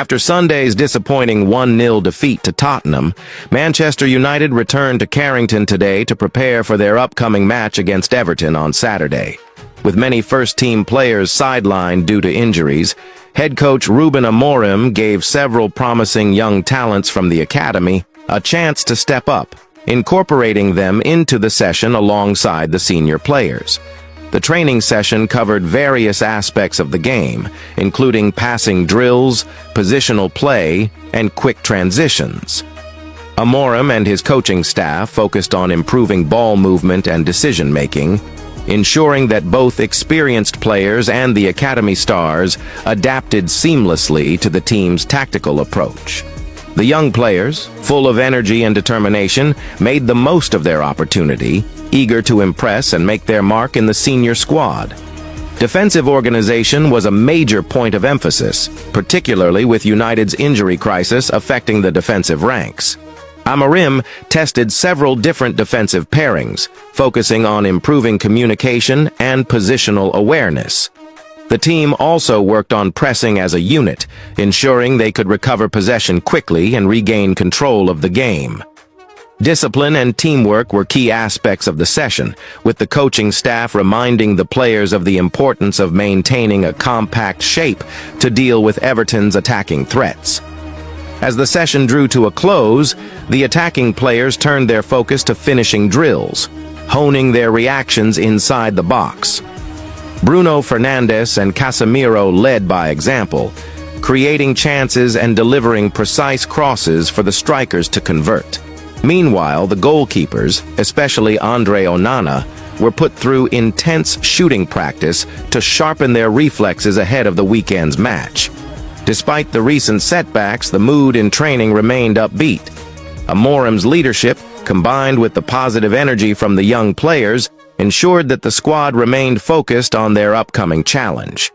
After Sunday's disappointing 1-0 defeat to Tottenham, Manchester United returned to Carrington today to prepare for their upcoming match against Everton on Saturday. With many first-team players sidelined due to injuries, head coach Ruben Amorim gave several promising young talents from the academy a chance to step up, incorporating them into the session alongside the senior players. The training session covered various aspects of the game, including passing drills, positional play, and quick transitions. Amorim and his coaching staff focused on improving ball movement and decision-making, ensuring that both experienced players and the academy stars adapted seamlessly to the team's tactical approach. The young players, full of energy and determination, made the most of their opportunity, eager to impress and make their mark in the senior squad. Defensive organization was a major point of emphasis, particularly with United's injury crisis affecting the defensive ranks. Amorim tested several different defensive pairings, focusing on improving communication and positional awareness. The team also worked on pressing as a unit, ensuring they could recover possession quickly and regain control of the game. Discipline and teamwork were key aspects of the session, with the coaching staff reminding the players of the importance of maintaining a compact shape to deal with Everton's attacking threats. As the session drew to a close, the attacking players turned their focus to finishing drills, honing their reactions inside the box. Bruno Fernandes and Casemiro led by example, creating chances and delivering precise crosses for the strikers to convert. Meanwhile, the goalkeepers, especially Andre Onana, were put through intense shooting practice to sharpen their reflexes ahead of the weekend's match. Despite the recent setbacks, the mood in training remained upbeat. Amorim's leadership, combined with the positive energy from the young players, ensured that the squad remained focused on their upcoming challenge.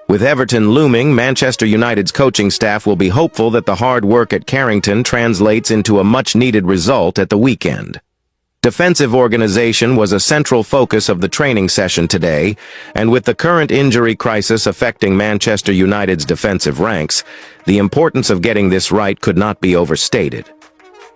With Everton looming, Manchester United's coaching staff will be hopeful that the hard work at Carrington translates into a much-needed result at the weekend. Defensive organization was a central focus of the training session today, and with the current injury crisis affecting Manchester United's defensive ranks, the importance of getting this right could not be overstated.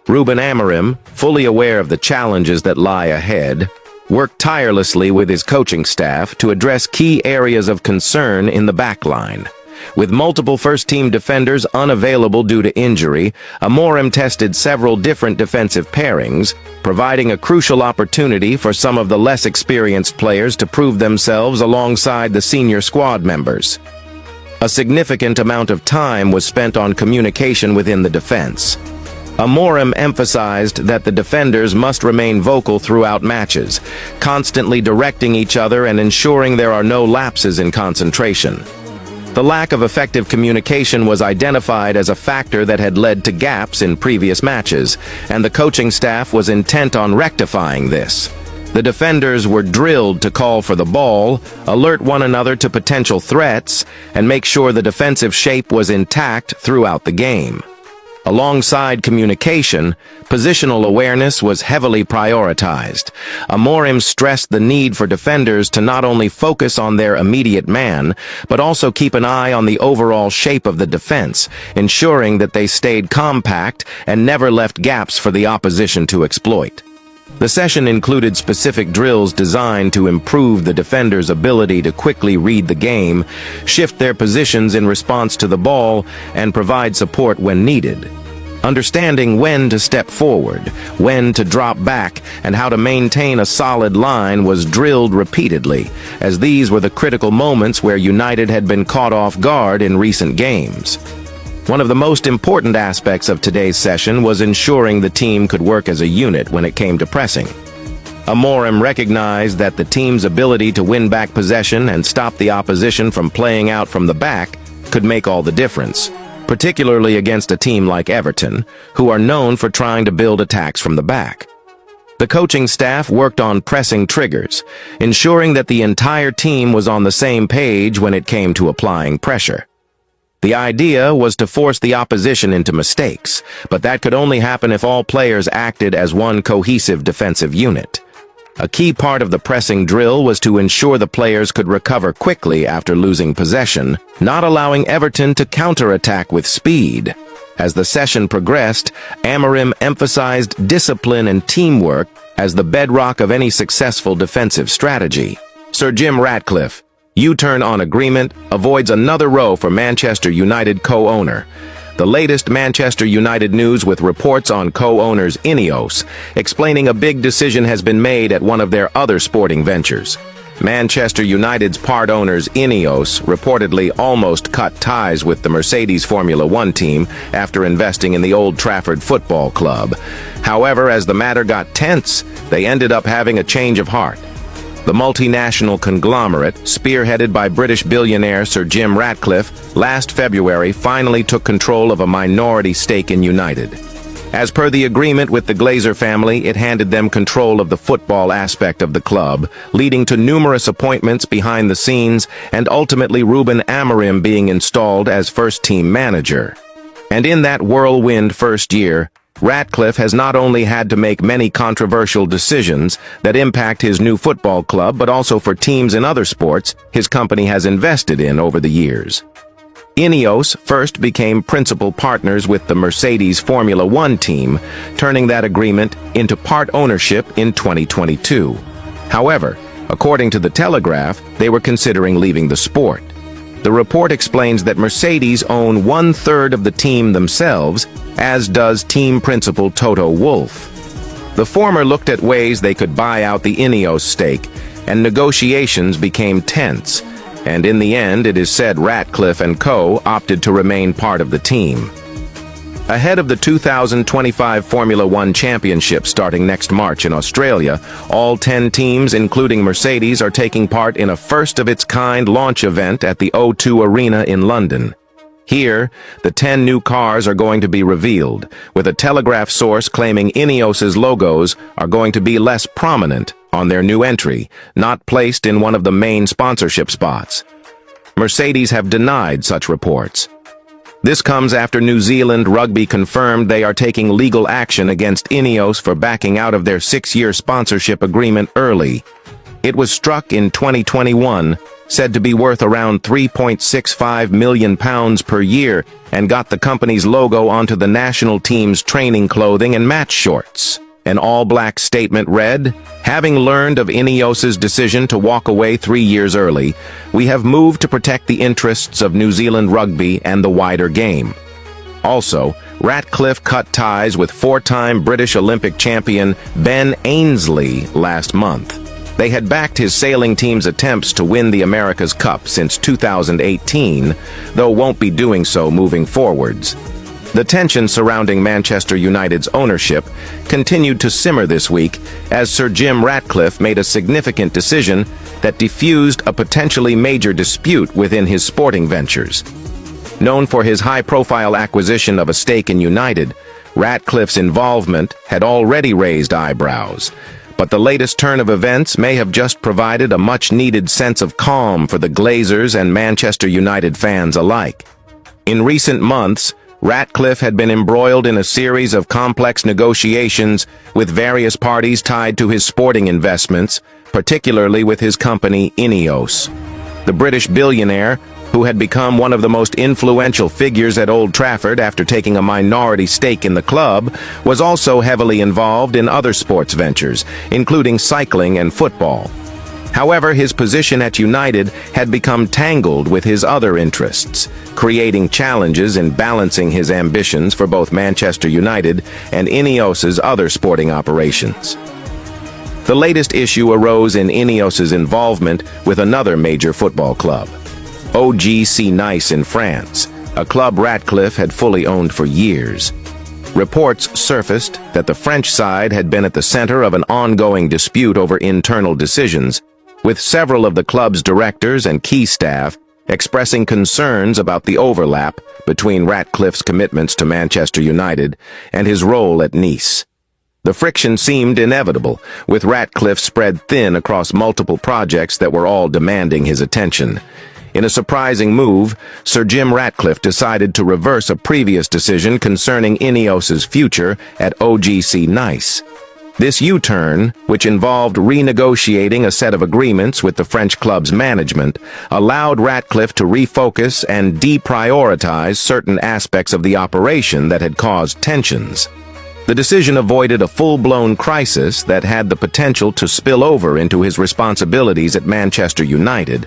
Ruben Amorim, fully aware of the challenges that lie ahead, worked tirelessly with his coaching staff to address key areas of concern in the backline. With multiple first-team defenders unavailable due to injury, Amorim tested several different defensive pairings, providing a crucial opportunity for some of the less experienced players to prove themselves alongside the senior squad members. A significant amount of time was spent on communication within the defense. Amorim emphasized that the defenders must remain vocal throughout matches, constantly directing each other and ensuring there are no lapses in concentration. The lack of effective communication was identified as a factor that had led to gaps in previous matches, and the coaching staff was intent on rectifying this. The defenders were drilled to call for the ball, alert one another to potential threats, and make sure the defensive shape was intact throughout the game. Alongside communication, positional awareness was heavily prioritized. Amorim stressed the need for defenders to not only focus on their immediate man, but also keep an eye on the overall shape of the defense, ensuring that they stayed compact and never left gaps for the opposition to exploit. The session included specific drills designed to improve the defenders' ability to quickly read the game, shift their positions in response to the ball, and provide support when needed. Understanding when to step forward, when to drop back, and how to maintain a solid line was drilled repeatedly, as these were the critical moments where United had been caught off guard in recent games. One of the most important aspects of today's session was ensuring the team could work as a unit when it came to pressing. Amorim recognized that the team's ability to win back possession and stop the opposition from playing out from the back could make all the difference, particularly against a team like Everton, who are known for trying to build attacks from the back. The coaching staff worked on pressing triggers, ensuring that the entire team was on the same page when it came to applying pressure. The idea was to force the opposition into mistakes, but that could only happen if all players acted as one cohesive defensive unit. A key part of the pressing drill was to ensure the players could recover quickly after losing possession, not allowing Everton to counterattack with speed. As the session progressed, Amorim emphasized discipline and teamwork as the bedrock of any successful defensive strategy. Sir Jim Ratcliffe, U-turn on agreement, avoids another row for Manchester United co-owner. The latest Manchester United news with reports on co-owners Ineos, explaining a big decision has been made at one of their other sporting ventures. Manchester United's part owners Ineos reportedly almost cut ties with the Mercedes Formula One team after investing in the Old Trafford Football Club. However, as the matter got tense, they ended up having a change of heart. The multinational conglomerate, spearheaded by British billionaire Sir Jim Ratcliffe, last February finally took control of a minority stake in United. As per the agreement with the Glazer family, it handed them control of the football aspect of the club, leading to numerous appointments behind the scenes and ultimately Ruben Amorim being installed as first-team manager. And in that whirlwind first year, Ratcliffe has not only had to make many controversial decisions that impact his new football club, but also for teams in other sports his company has invested in over the years. Ineos first became principal partners with the Mercedes Formula One team, turning that agreement into part ownership in 2022. However, according to The Telegraph, they were considering leaving the sport. The report explains that Mercedes own 1/3 of the team themselves, as does team principal Toto Wolff. The former looked at ways they could buy out the Ineos stake, and negotiations became tense, and in the end it is said Ratcliffe and co. opted to remain part of the team. Ahead of the 2025 Formula One Championship starting next March in Australia, all 10 teams, including Mercedes, are taking part in a first-of-its-kind launch event at the O2 Arena in London. Here, the 10 new cars are going to be revealed, with a Telegraph source claiming Ineos's logos are going to be less prominent on their new entry, not placed in one of the main sponsorship spots. Mercedes have denied such reports. This comes after New Zealand Rugby confirmed they are taking legal action against Ineos for backing out of their 6-year sponsorship agreement early. It was struck in 2021, said to be worth around £3.65 million per year, and got the company's logo onto the national team's training clothing and match shorts. An all-black statement read, "Having learned of Ineos's decision to walk away 3 years early, we have moved to protect the interests of New Zealand rugby and the wider game." Also, Ratcliffe cut ties with 4-time British Olympic champion Ben Ainsley last month. They had backed his sailing team's attempts to win the America's Cup since 2018, though won't be doing so moving forwards. The tension surrounding Manchester United's ownership continued to simmer this week as Sir Jim Ratcliffe made a significant decision that diffused a potentially major dispute within his sporting ventures. Known for his high-profile acquisition of a stake in United, Ratcliffe's involvement had already raised eyebrows. But the latest turn of events may have just provided a much-needed sense of calm for the Glazers and Manchester United fans alike. In recent months, Ratcliffe had been embroiled in a series of complex negotiations with various parties tied to his sporting investments, particularly with his company Ineos. The British billionaire, who had become one of the most influential figures at Old Trafford after taking a minority stake in the club, was also heavily involved in other sports ventures, including cycling and football. However, his position at United had become tangled with his other interests, creating challenges in balancing his ambitions for both Manchester United and Ineos's other sporting operations. The latest issue arose in Ineos's involvement with another major football club, OGC Nice in France, a club Ratcliffe had fully owned for years. Reports surfaced that the French side had been at the center of an ongoing dispute over internal decisions, with several of the club's directors and key staff expressing concerns about the overlap between Ratcliffe's commitments to Manchester United and his role at Nice. The friction seemed inevitable, with Ratcliffe spread thin across multiple projects that were all demanding his attention. In a surprising move, Sir Jim Ratcliffe decided to reverse a previous decision concerning Ineos's future at OGC Nice. This U-turn, which involved renegotiating a set of agreements with the French club's management, allowed Ratcliffe to refocus and deprioritize certain aspects of the operation that had caused tensions. The decision avoided a full-blown crisis that had the potential to spill over into his responsibilities at Manchester United,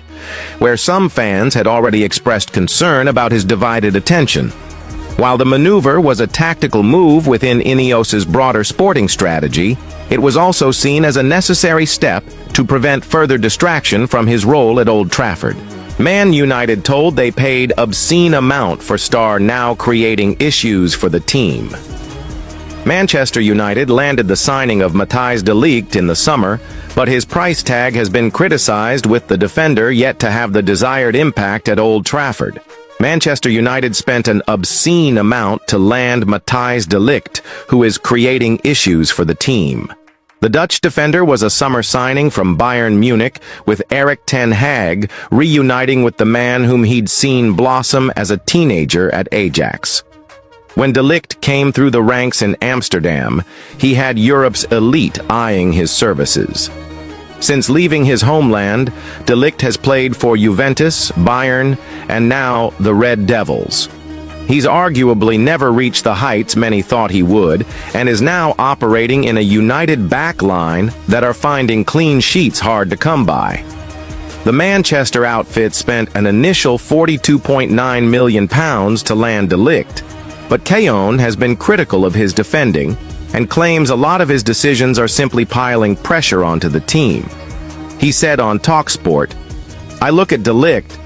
where some fans had already expressed concern about his divided attention. While the maneuver was a tactical move within Ineos's broader sporting strategy, it was also seen as a necessary step to prevent further distraction from his role at Old Trafford. Man United told they paid obscene amount for star now creating issues for the team. Manchester United landed the signing of Matthijs de Ligt in the summer, but his price tag has been criticized, with the defender yet to have the desired impact at Old Trafford. Manchester United spent an obscene amount to land Matthijs de Ligt, who is creating issues for the team. The Dutch defender was a summer signing from Bayern Munich, with Erik ten Hag reuniting with the man whom he'd seen blossom as a teenager at Ajax. When de Ligt came through the ranks in Amsterdam, he had Europe's elite eyeing his services. Since leaving his homeland, de Ligt has played for Juventus, Bayern, and now the Red Devils. He's arguably never reached the heights many thought he would, and is now operating in a United backline that are finding clean sheets hard to come by. The Manchester outfit spent an initial £42.9 million to land de Ligt, but Keown has been critical of his defending and claims a lot of his decisions are simply piling pressure onto the team. He said on TalkSport, "I look at de Ligt.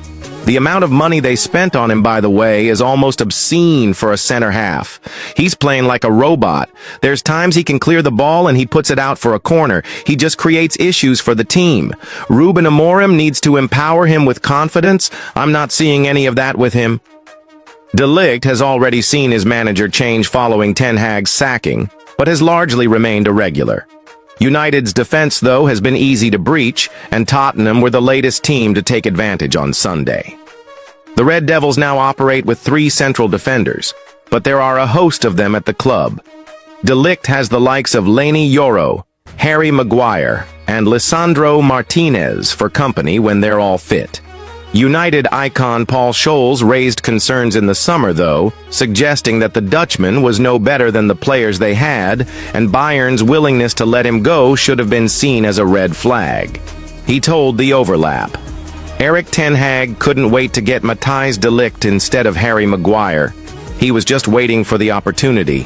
The amount of money they spent on him, by the way, is almost obscene for a center half. He's playing like a robot. There's times he can clear the ball and he puts it out for a corner. He just creates issues for the team. Ruben Amorim needs to empower him with confidence. I'm not seeing any of that with him." De Ligt has already seen his manager change following Ten Hag's sacking, but has largely remained irregular. United's defense, though, has been easy to breach, and Tottenham were the latest team to take advantage on Sunday. The Red Devils now operate with 3 central defenders, but there are a host of them at the club. De Ligt has the likes of Leny Yoro, Harry Maguire, and Lisandro Martinez for company when they're all fit. United icon Paul Scholes raised concerns in the summer, though, suggesting that the Dutchman was no better than the players they had, and Bayern's willingness to let him go should have been seen as a red flag. He told The Overlap, "Erik ten Hag couldn't wait to get Matthijs de Ligt instead of Harry Maguire. He was just waiting for the opportunity.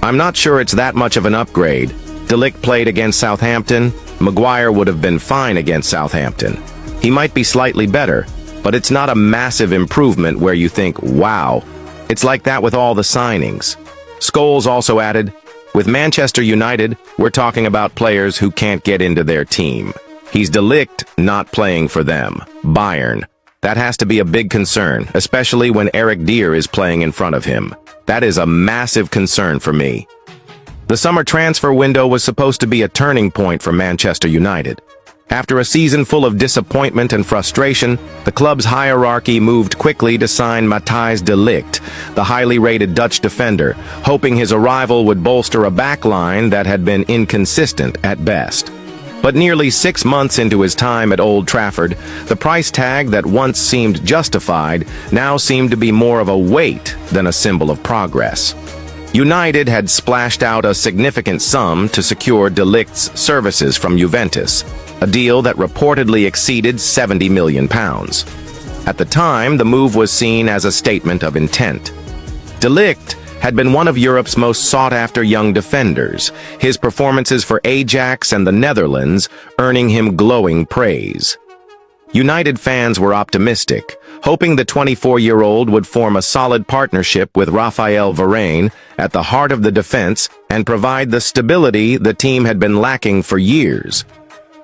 I'm not sure it's that much of an upgrade. De Ligt played against Southampton. Maguire would have been fine against Southampton. He might be slightly better, but it's not a massive improvement where you think, wow. It's like that with all the signings." Scholes also added, "With Manchester United, we're talking about players who can't get into their team. He's de Ligt not playing for them. Bayern. That has to be a big concern, especially when Eric Dier is playing in front of him. That is a massive concern for me." The summer transfer window was supposed to be a turning point for Manchester United. After a season full of disappointment and frustration, the club's hierarchy moved quickly to sign Matthijs de Ligt, the highly rated Dutch defender, hoping his arrival would bolster a backline that had been inconsistent at best. But nearly 6 months into his time at Old Trafford, the price tag that once seemed justified now seemed to be more of a weight than a symbol of progress. United had splashed out a significant sum to secure de Ligt's services from Juventus, a deal that reportedly exceeded £70 million. At the time, the move was seen as a statement of intent. De Ligt had been one of Europe's most sought-after young defenders, his performances for Ajax and the Netherlands earning him glowing praise. United fans were optimistic, hoping the 24-year-old would form a solid partnership with Raphael Varane at the heart of the defense and provide the stability the team had been lacking for years.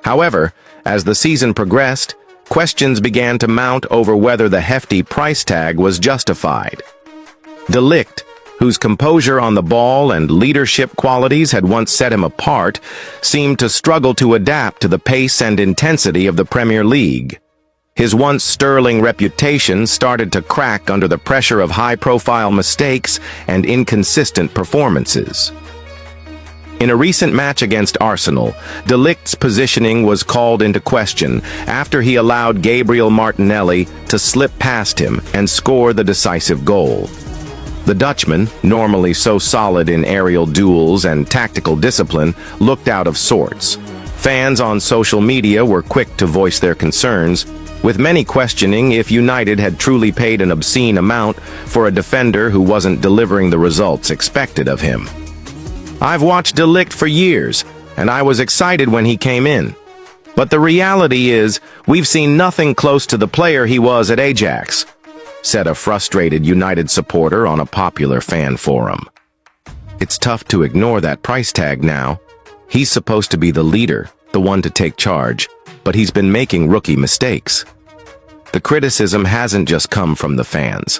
However, as the season progressed, questions began to mount over whether the hefty price tag was justified. De Ligt, whose composure on the ball and leadership qualities had once set him apart, seemed to struggle to adapt to the pace and intensity of the Premier League. His once sterling reputation started to crack under the pressure of high-profile mistakes and inconsistent performances. In a recent match against Arsenal, De Ligt's positioning was called into question after he allowed Gabriel Martinelli to slip past him and score the decisive goal. The Dutchman, normally so solid in aerial duels and tactical discipline, looked out of sorts. Fans on social media were quick to voice their concerns, with many questioning if United had truly paid an obscene amount for a defender who wasn't delivering the results expected of him. I've watched De Ligt for years, and I was excited when he came in. But the reality is, we've seen nothing close to the player he was at Ajax, said a frustrated United supporter on a popular fan forum. It's tough to ignore that price tag now. He's supposed to be the leader, the one to take charge, but he's been making rookie mistakes. The criticism hasn't just come from the fans.